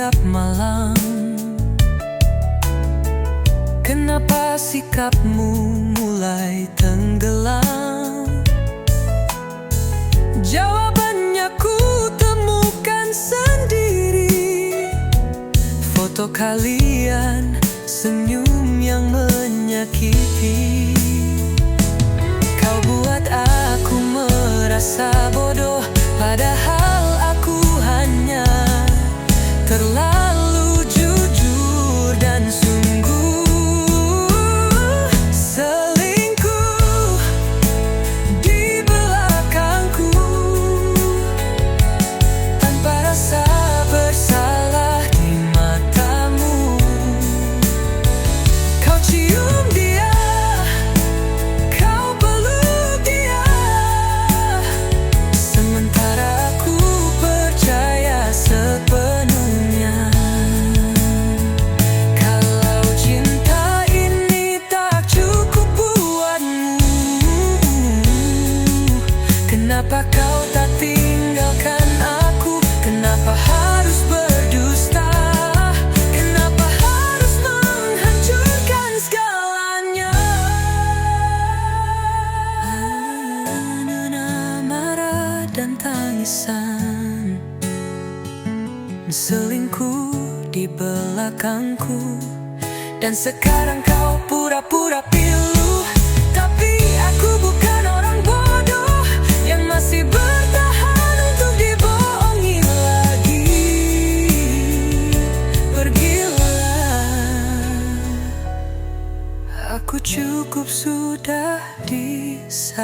setiap malam. Kenapa sikapmu mulai tenggelam? Jawabannya ku temukan sendiri. Foto kalian, senyum yang menyakiti. Kau buat aku merasa bodoh, padahal aku hanya terlalu jujur dan sungguh selingkuh di belakangku tanpa rasa bersalah di matamu. Kau cium dia, kau peluk dia, sementara aku percaya sepenuhnya kalau cinta ini tak cukup buatmu. Kenapa kau tak tinggalkan aku? Kenapa harus berdusta? Kenapa harus menghancurkan segalanya? Marah dan tangisan, selingkuh di belakangku. Dan sekarang kau pura-pura pilu, tapi aku bukan orang bodoh yang masih bertahan untuk dibohongi lagi. Pergilah, aku cukup sudah disakiti.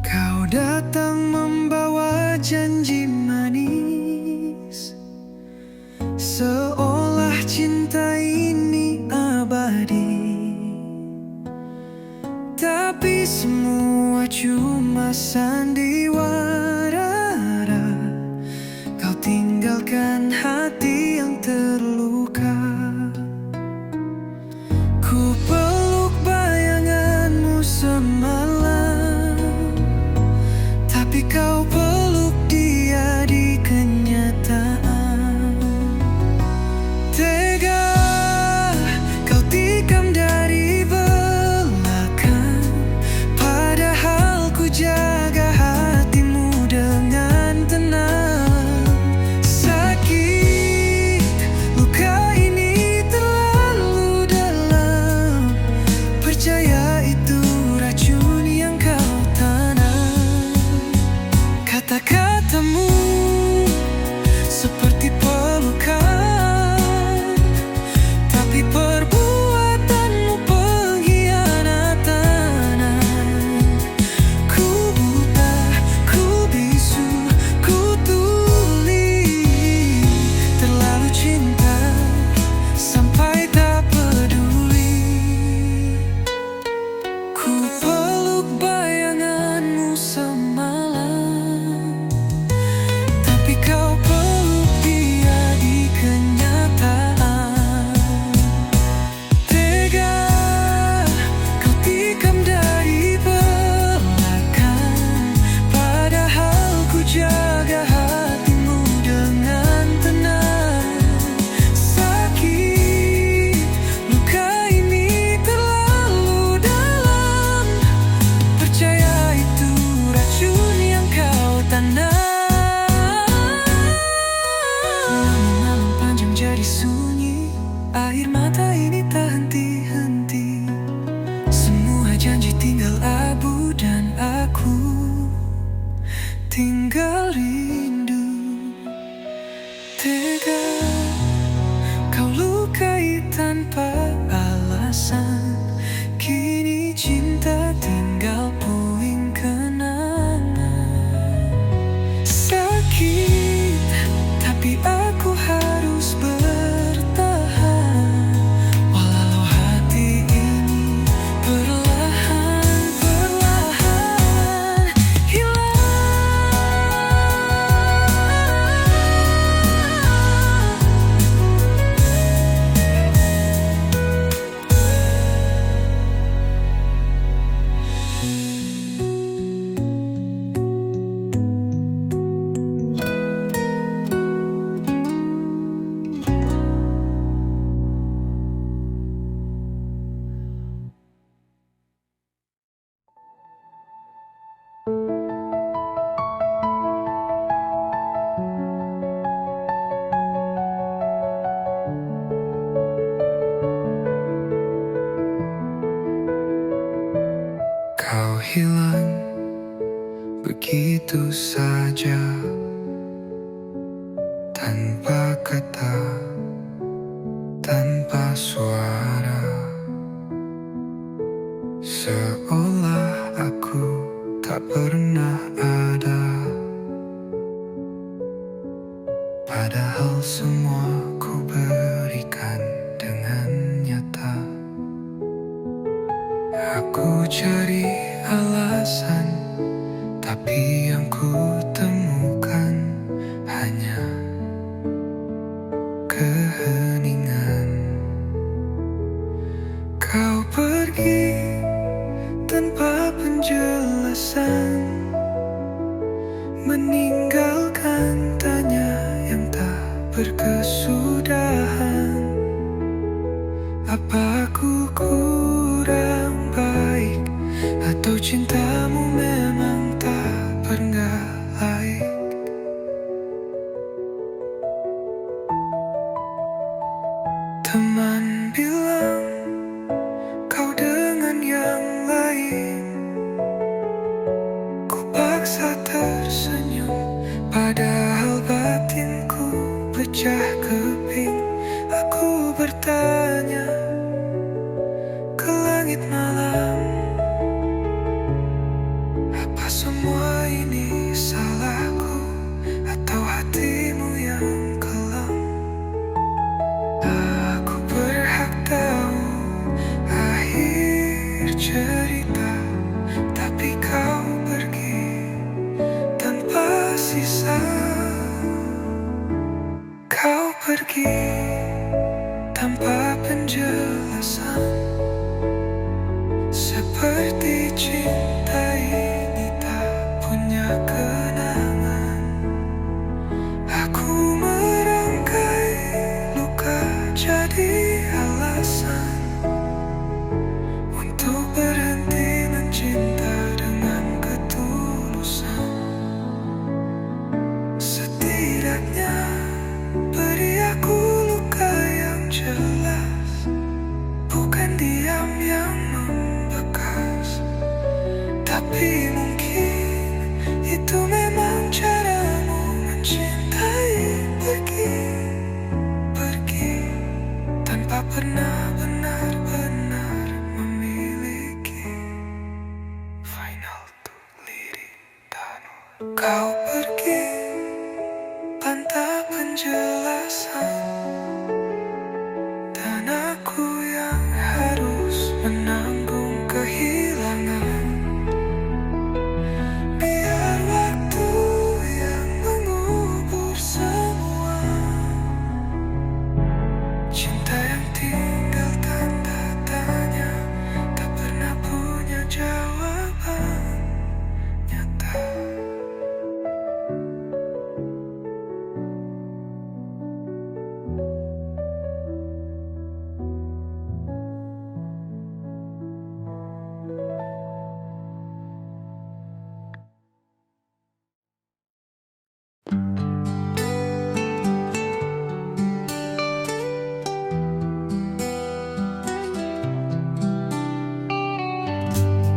Kau datang membawa janji manis, seolah cinta ini abadi. Tapi semua cuma sandiwara. Kau tinggalkan hati yang terluka. Ku peluk bayanganmu semalam, tapi kau peluk dia di kenyataan. Tega kau tikam dari belakang, padahal ku jaga hati. Kau hilang begitu saja, tanpa kata, tanpa suara. Seolah aku tak pernah ada, padahal semua ku berikan dengan nyata. Aku cari alasan, tapi yang ku temukan hanya keheningan. Kau pergi tanpa penjelasan, meninggalkan tanya yang tak berkesudahan. Apa aku kurang baik, atau cintamu memang tak pernah laik? Teman bilang kau dengan yang lain. Ku paksa tersenyum, padahal batinku pecah keping. Aku bertanya ke langit malam, apa semua ini salahku, atau hatimu yang kelam? Aku berhak tahu akhir cerita, tapi kau pergi tanpa sisa. Kau pergi tanpa penjelasan, seperti cinta ini tak punya kenangan. Aku merangkai luka jadi alasan untuk berhenti mencinta dengan ketulusan. Setidaknya beri aku luka yang jelas, bukan diam yang membekas. Tapi mungkin itu memang caramu mencintai. Pergi tanpa pernah benar-benar memiliki. Final tuh lirik Danu. Kau pergi tanpa penjelasan, dan aku yang harus menanggung kehilangan. Biar waktu yang mengubur semua, cinta yang tinggal tanda tanya, tak pernah punya jawaban nyata.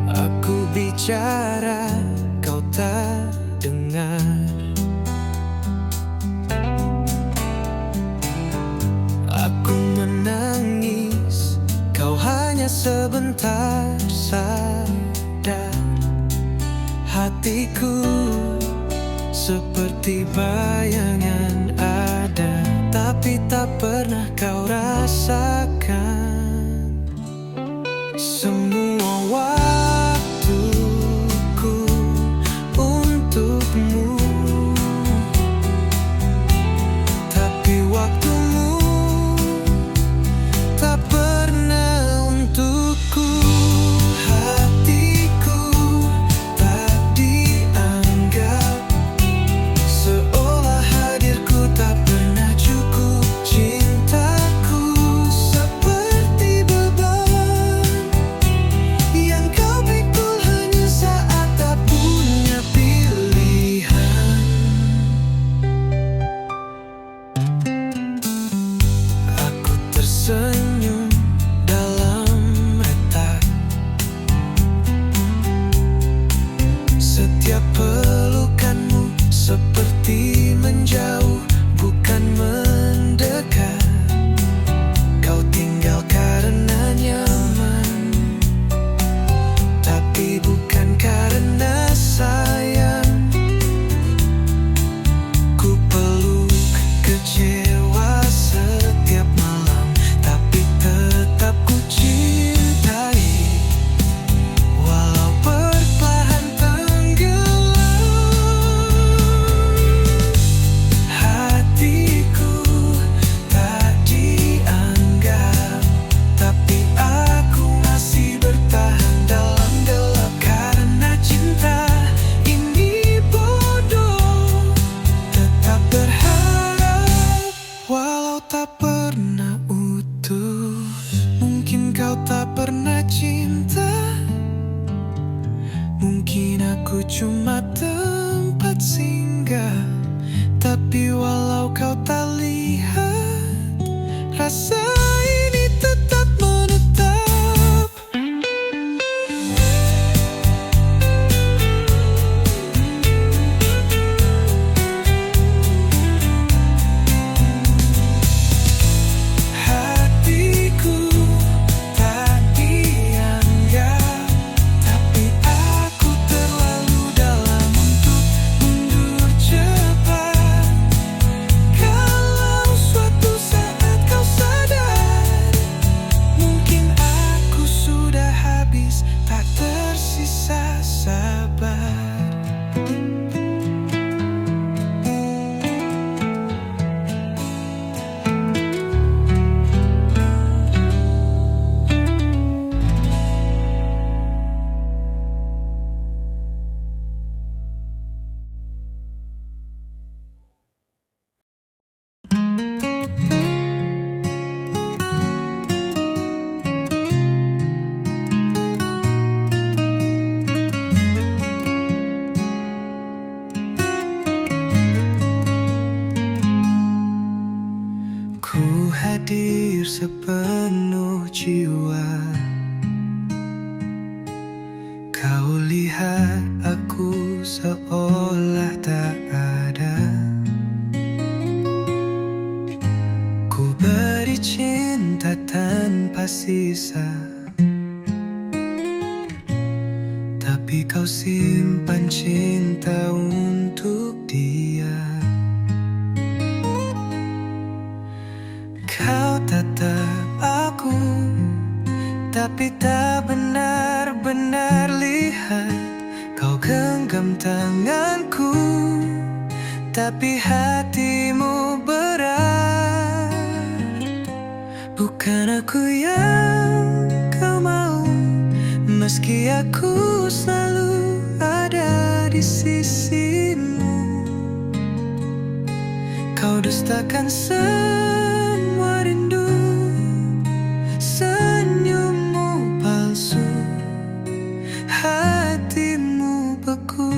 Aku bicara, kau tak dengar. Aku menangis, kau hanya sebentar sadar. Hatiku seperti bayangan ada, tapi tak pernah kau rasakan. Semua waktuku untukmu, tapi waktumu tak pernah untukku. Hatiku tak dianggap, seolah hadirku tak pernah cukup. Cintaku hati menjauh, bukan mendekat. Kau tinggal karena nyaman, tapi bukan karena sayang. Ku peluk kecewa setiap malam, tapi tetap ku cintai, walau perlahan tenggelam. Hatiku tak dianggap, tapi aku masih bertahan dalam gelap karena cinta ini bodoh. Tetap berharap walau tak pernah utuh. Mungkin kau tak pernah cinta, mungkin aku cuma tempat singgah. Tapi walau kau tak lihat, rasa ini tetap menetap. Hatiku tak dianggap, tapi aku terlalu dalam untuk mundur cepat. Kalau suatu saat kau sadar, mungkin aku sudah habis, tak tersisa sabar. Ku hadir sepenuh jiwa, kau lihat aku seolah tak ada. Ku beri cinta tanpa sisa, tapi kau simpan cinta untuk dia. Kau tatap aku, tapi tak benar-benar lihat. Kau genggam tanganku, tapi hatimu berat. Bukan aku yang kau mau, meski aku selalu ada di sisimu. Kau dustakan semua rindu, senyummu palsu, hatimu beku.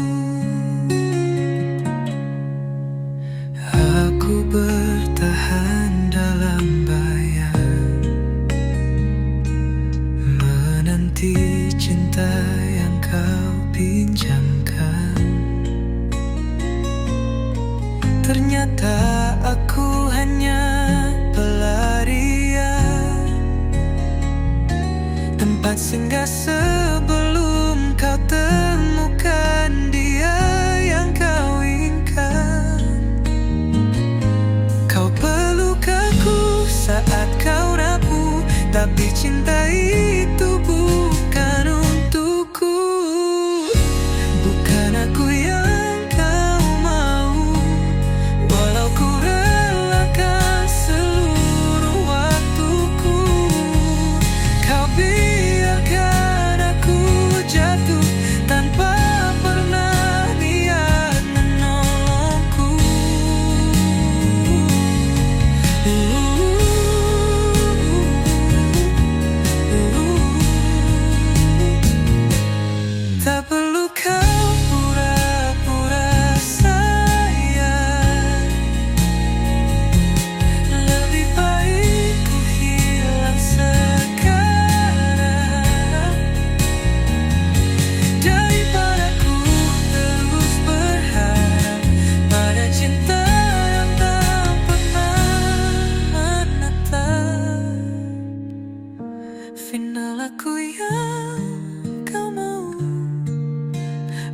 Aku bertahan dalam bayang, menanti cinta yang kau pinjamkan. Ternyata aku hanya pelarian, tempat singgah sebelum kau temukan dia yang kau inginkan. Kau peluk aku saat kau rapuh, tapi cinta itu bukan untukku. Bukan aku yang kau mau, walau ku relakan seluruh waktuku. Kau biarkan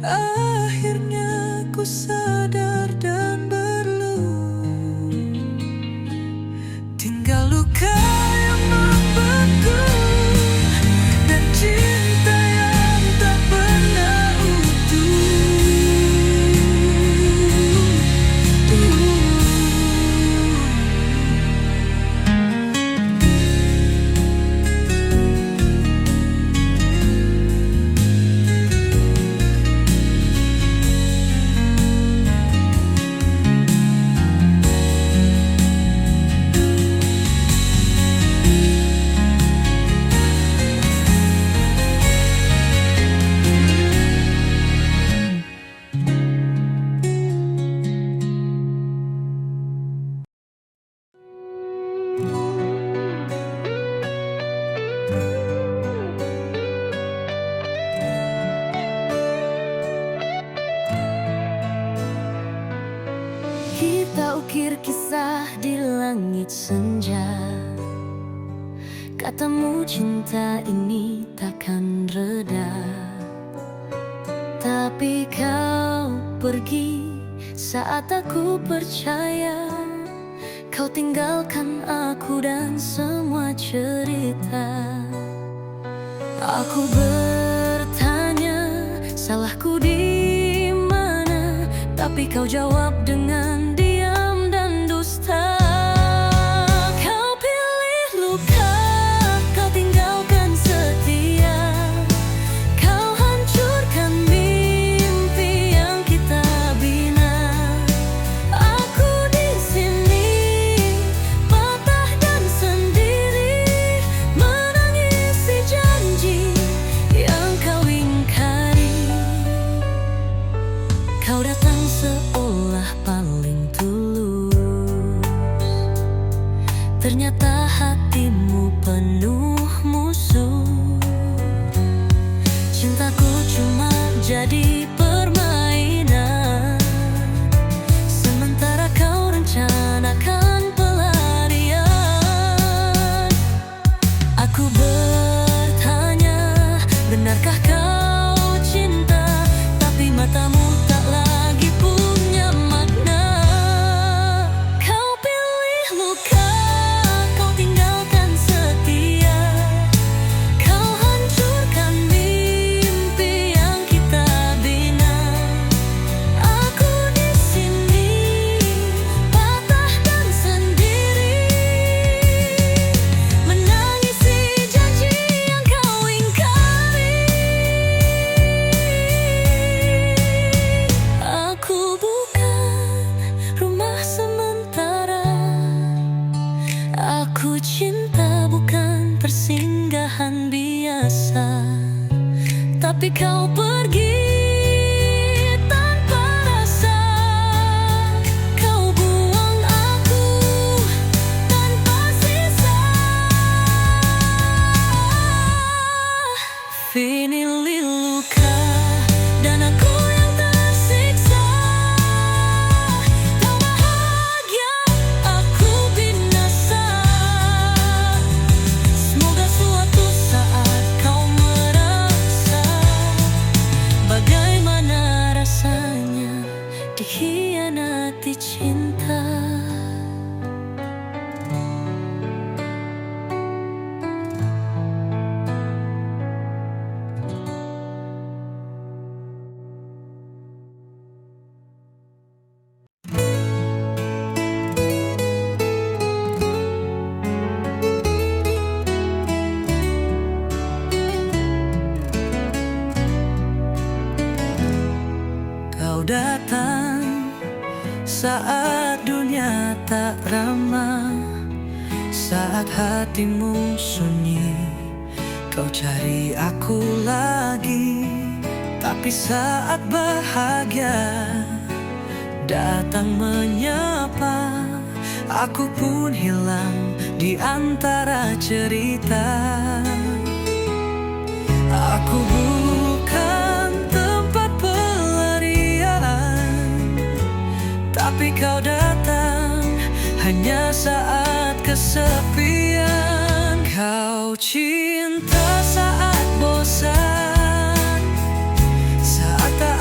Akhirnya ku sadar dan berlutut, tinggal luka yang membeku dan cinta yang tak pernah utuh. Kita ukir kisah di langit senja. Katamu cinta ini takkan reda, tapi kau pergi saat aku percaya. Kau tinggalkan aku dan semua cerita. Aku bertanya, salahku di mana? Tapi kau jawab dengan diam dan dusta. Kau pilih luka, kau tinggalkan setia. Kau hancurkan mimpi yang kita bina. Aku di sini patah dan sendiri, menangisi janji yang kau ingkari. Kau datang seolah paling tulus, ternyata hatimu penuh musuh. Cintaku cuma jadi permainan, sementara kau rencanakan pelarian. Aku bertanya, benarkah kau cinta? Tapi matamu tak lagi punya makna. Kau pilih luka, kau tinggalkan setia. Kau hancurkan mimpi yang kita bina. Aku di sini patah dan sendiri, menangisi janji yang kau ingkari. Aku bukan rumah sementara. Aku cinta bukan persinggahan biasa. Tapi kau pergi tanpa rasa. Kau buang aku tanpa sisa. Finili luka dan aku yang tersiksa. Tak bahagia, aku binasa. Semoga suatu saat kau merasa bagaimana rasanya dikhianati cinta. Kau datang saat dunia tak ramah, saat hatimu sunyi. Kau cari aku lagi, tapi saat bahagia datang menyapa, aku pun hilang di antara cerita. Aku bukan tempat pelarian, tapi kau datang hanya saat kesepian. Kau cinta saat bosan, saat tak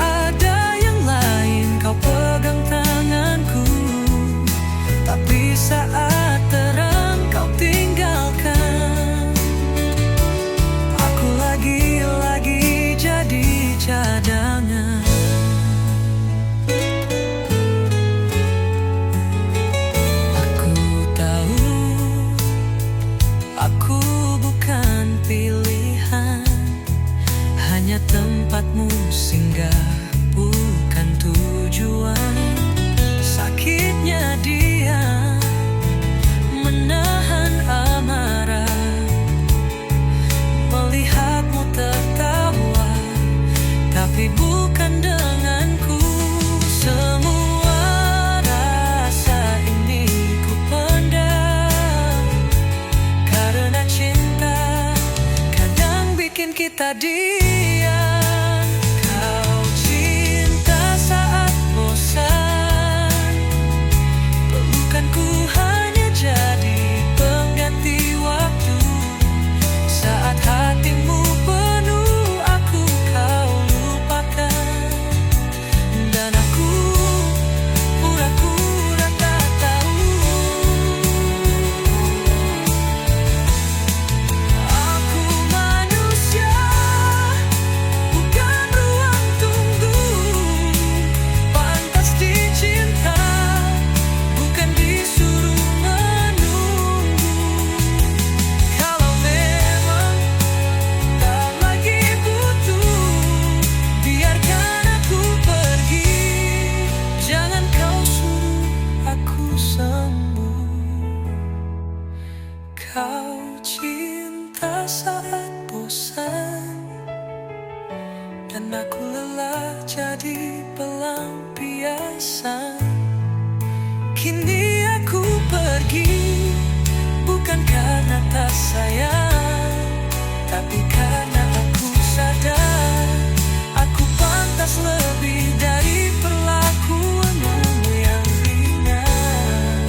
hanya tempatmu singgah, bukan tujuan. Sakitnya dia menahan amarah, melihatmu tertawa, tapi bukan denganku. Semua rasa ini ku pendam, karena cinta kadang bikin kita diam. Kau cinta saat bosan, pelukanku hanya jadi pengganti waktu. Saat hatimu penuh, aku kau lupakan, dan aku pura-pura tak tahu. Aku manusia, bukan ruang tunggu. Pantas dicinta, bukan disuruh menunggu. Kalau memang tak lagi butuh, biarkan aku pergi. Jangan kau suruh aku sembuh. Kau cinta saat bosan, dan aku lelah jadi pelampiasan. Kini aku pergi, bukan karena tak sayang, tapi karena aku sadar aku pantas lebih dari perlakuanmu yang ringan.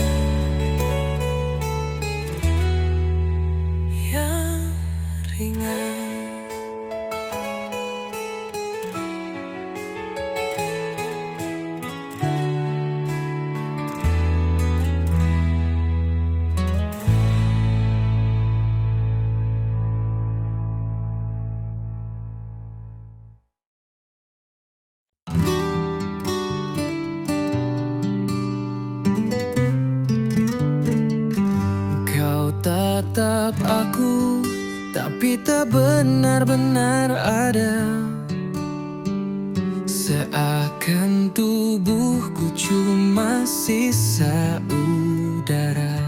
Yang ringan. Kau tatap aku, tapi tak benar-benar ada. Seakan tubuhku cuma sisa udara.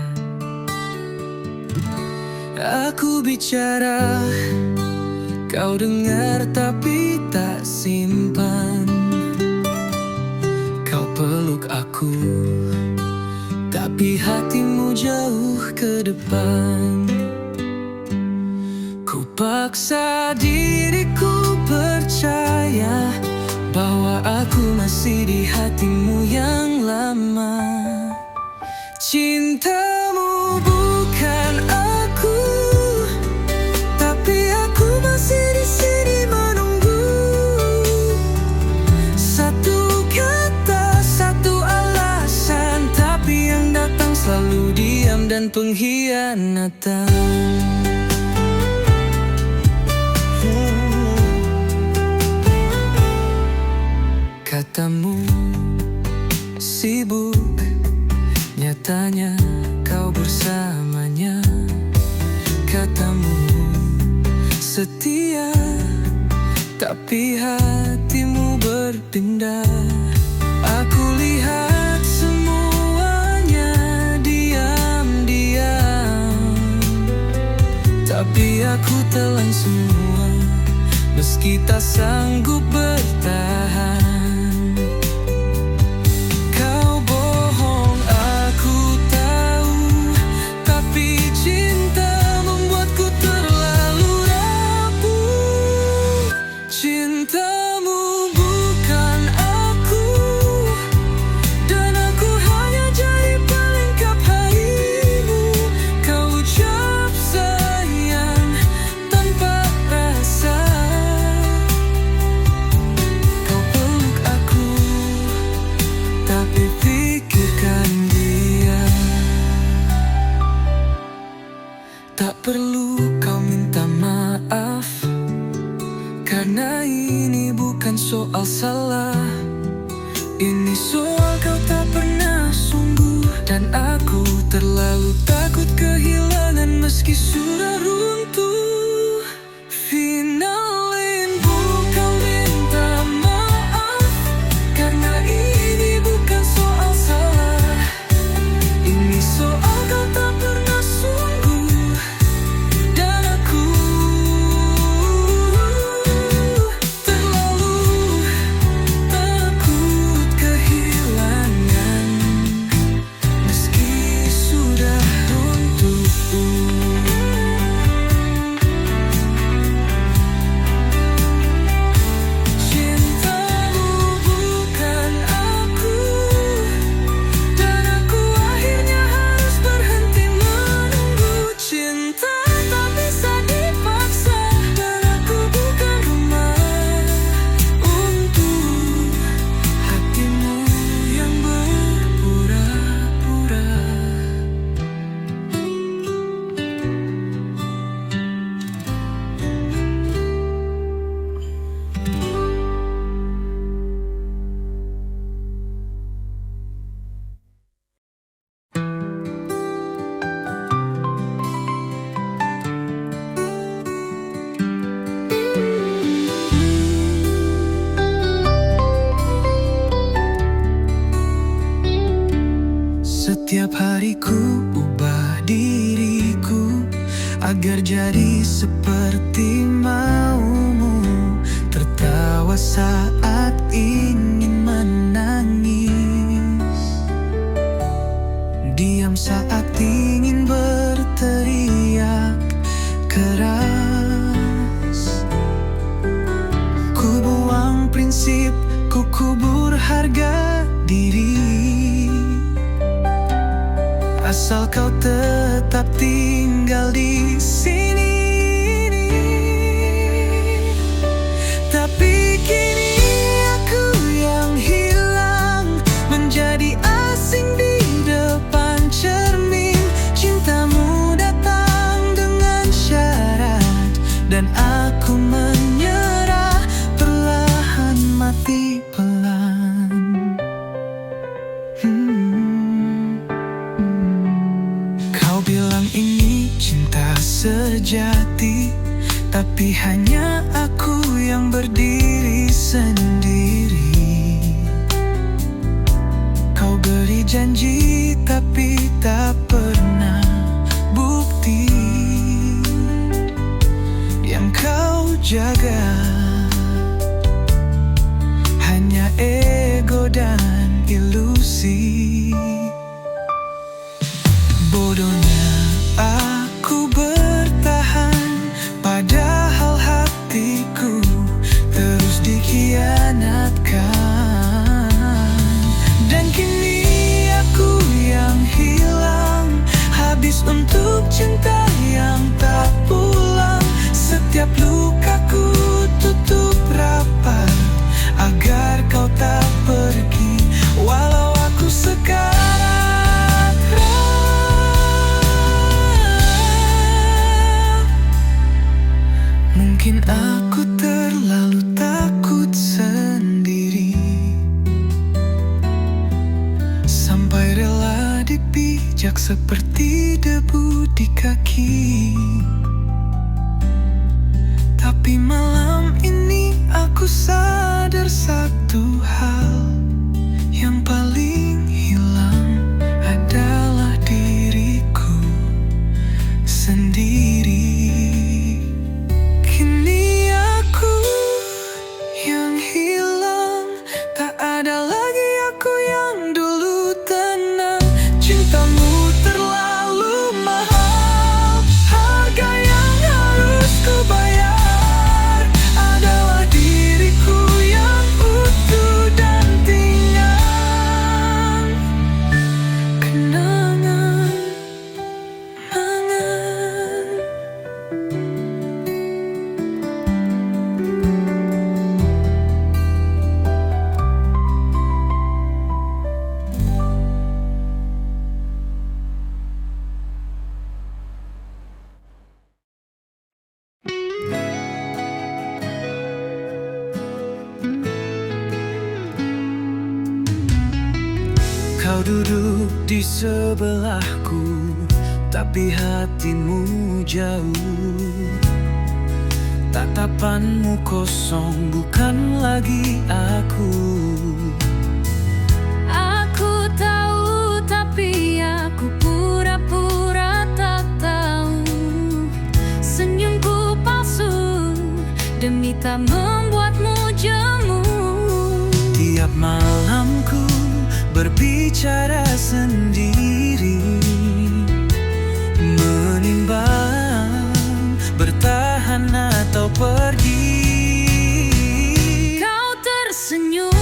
Aku bicara, kau dengar tapi tak simpan. Kau peluk aku, tapi hatimu jauh ke depan. Ku paksa diriku percaya bahwa aku masih di hatimu yang lama. Cintamu bukan aku, tapi aku masih di sini menunggu. Satu kata, satu alasan, tapi yang datang selalu diam dan pengkhianatan. Katamu sibuk, nyatanya kau bersamanya. Katamu setia, tapi hatimu berpindah. Aku lihat semuanya diam-diam, tapi aku telan semua, meski tak sanggup bertahan. Kau bohong, aku tahu, tapi cinta membuatku terlalu rapuh. Cintamu bukan aku, dan aku hanya jadi pelengkap harimu. Kau ucap sayang tanpa rasa. Kau peluk aku, tapi pikirkan dia. Tak perlu kau minta maaf, karena ini bukan soal salah. Ini soal kau tak pernah sungguh, dan aku terlalu takut kehilangan meski sudah runtuh. Finalin bukan Tapi ku ubah diriku agar jadi seperti maumu. Tertawa saat ingin menangis, diam saat ingin berteriak keras. Ku buang prinsip, ku kubur harga diri, asal kau tetap tinggal di sini. Tapi kini aku yang hilang, menjadi asing di depan cermin. Cintamu datang dengan syarat, dan aku menyerah, perlahan mati pelan. Kau bilang ini cinta sejati, tapi hanya aku yang berdiri sendiri. Kau beri janji tapi tak pernah bukti. Yang kau jaga hanya ego dan ilusi. Bodohnya aku bertahan, padahal hatiku terus dikhianatkan. Dan kini aku yang hilang, habis untuk cinta yang tak pulang. Setiap lukaku tutup rapat agar kau tak pergi, walau aku sekarang mungkin aku terlalu takut sendiri, sampai rela dipijak seperti debu di kaki. Tapi malam ini aku sadar satu hal, yang paling hilang adalah diriku sendiri. Kini aku yang hilang, tak ada lagi aku yang dulu tenang. Cintamu terlalu mahal, harga yang harus ku bayar adalah diriku yang utuh dan tinggal kenangan. Kau duduk di sebelahku, tapi hatimu jauh. Tatapanmu kosong, bukan lagi aku. Aku tahu, tapi aku pura-pura tak tahu. Senyumku palsu demi tak membuatmu jemu. Tiap malamku berbicara sendiri, menimbang bertahan atau pergi. Kau tersenyum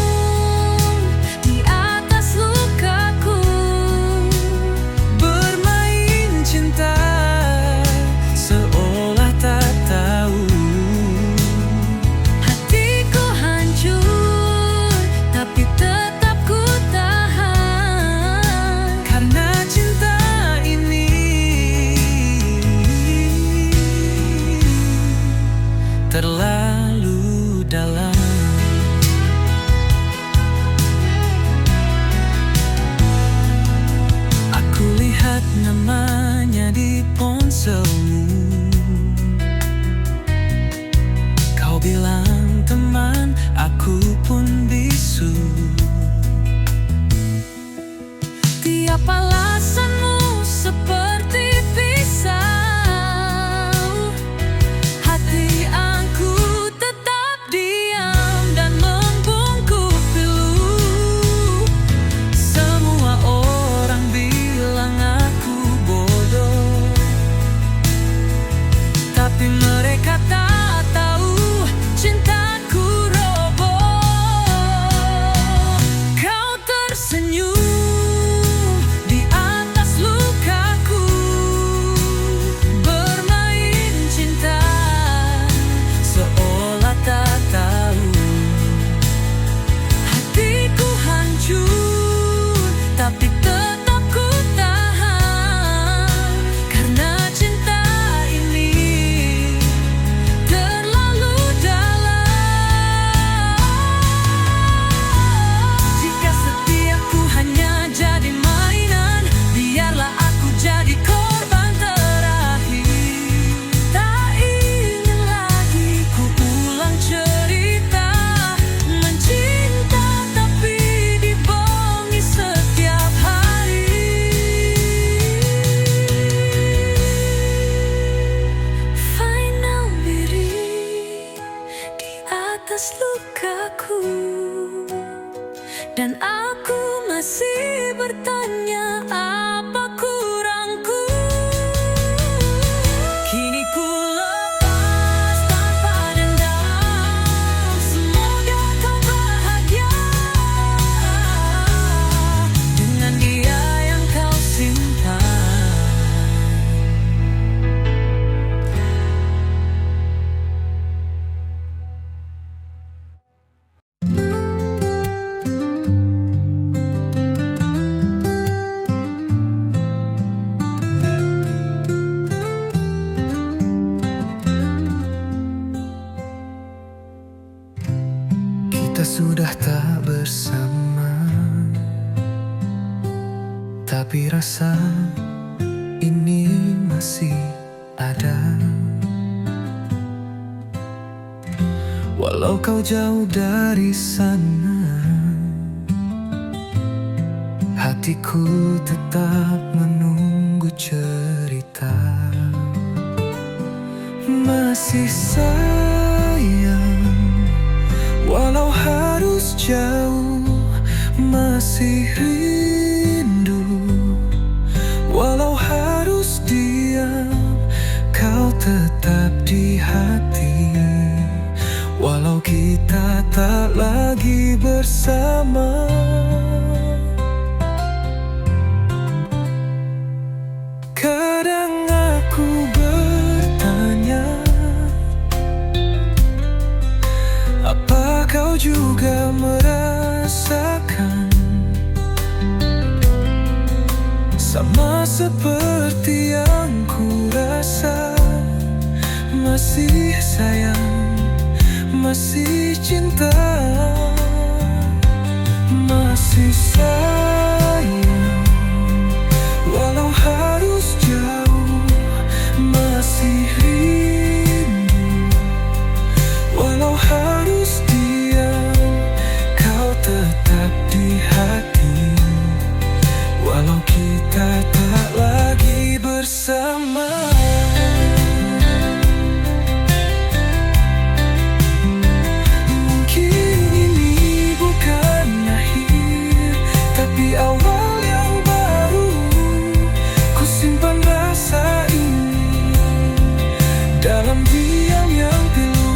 di atas lukaku, bermain cinta seolah tak tahu. hatiku hancur, tapi tetap ku tahan. Karena cinta ini terlalu kaku, dan aku masih bertanya apa kurangku. Kini ku lepas tanpa dendam, semoga kau bahagia dengan dia yang kau cinta. Kita sudah tak bersama, tapi rasa ini masih ada. Walau kau jauh dari sana, hatiku tetap menunggu cerita. Masih sayang, walau harus jauh, masih rindu. Walau harus diam, kau tetap di hati. Walau kita tak lagi bersama, kadang aku bertanya, apa kau juga merasakan sama seperti yang ku rasa? Masih sayang, masih cinta, masih sayang, walau harus jauh, masih rindu. Walau harus diam, kau tetap di hati. Walau kita tak lagi bersama, mungkin ini bukan akhir, tapi awal yang baru. Ku simpan rasa ini dalam diam yang pilu.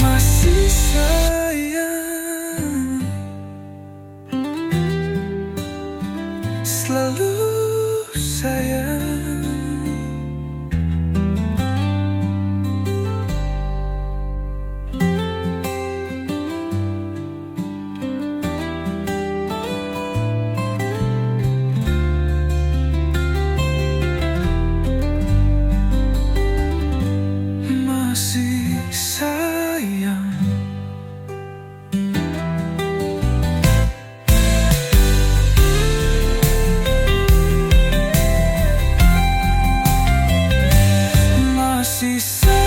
Masih sayang, selalu sayang. Masih sayang, masih sayang.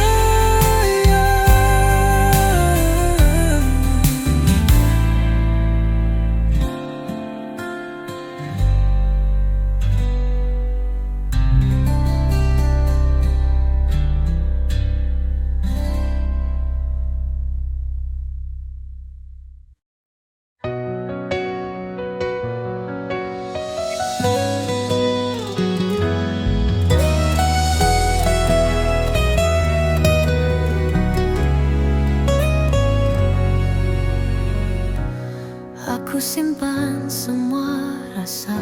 Aku simpan semua rasa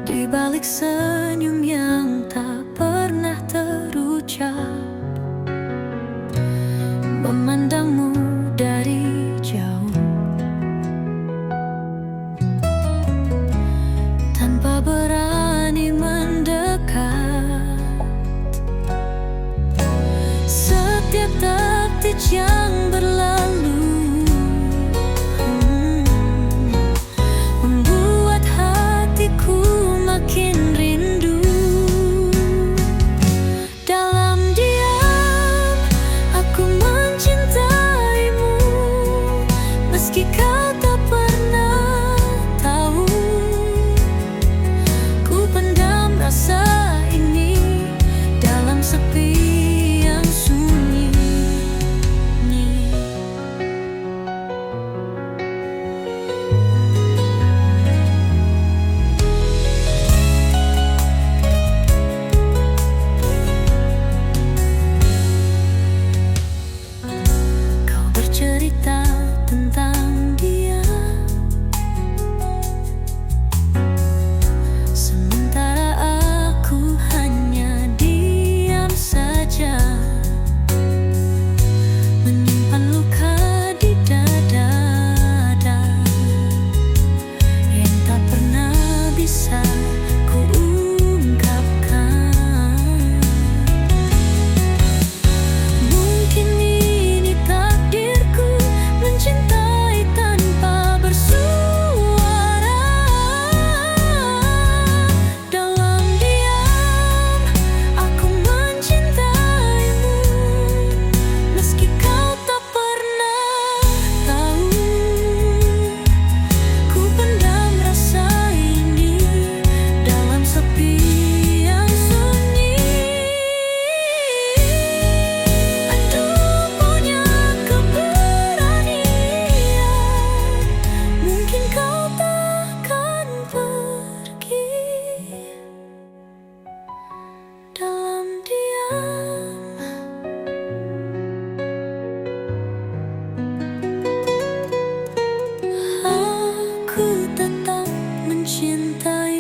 di balik senyum yang tak pernah terucap. Memandangmu dari jauh tanpa berani mendekat. Setiap detik yang berlalu membuat hatiku makin rindu. cintai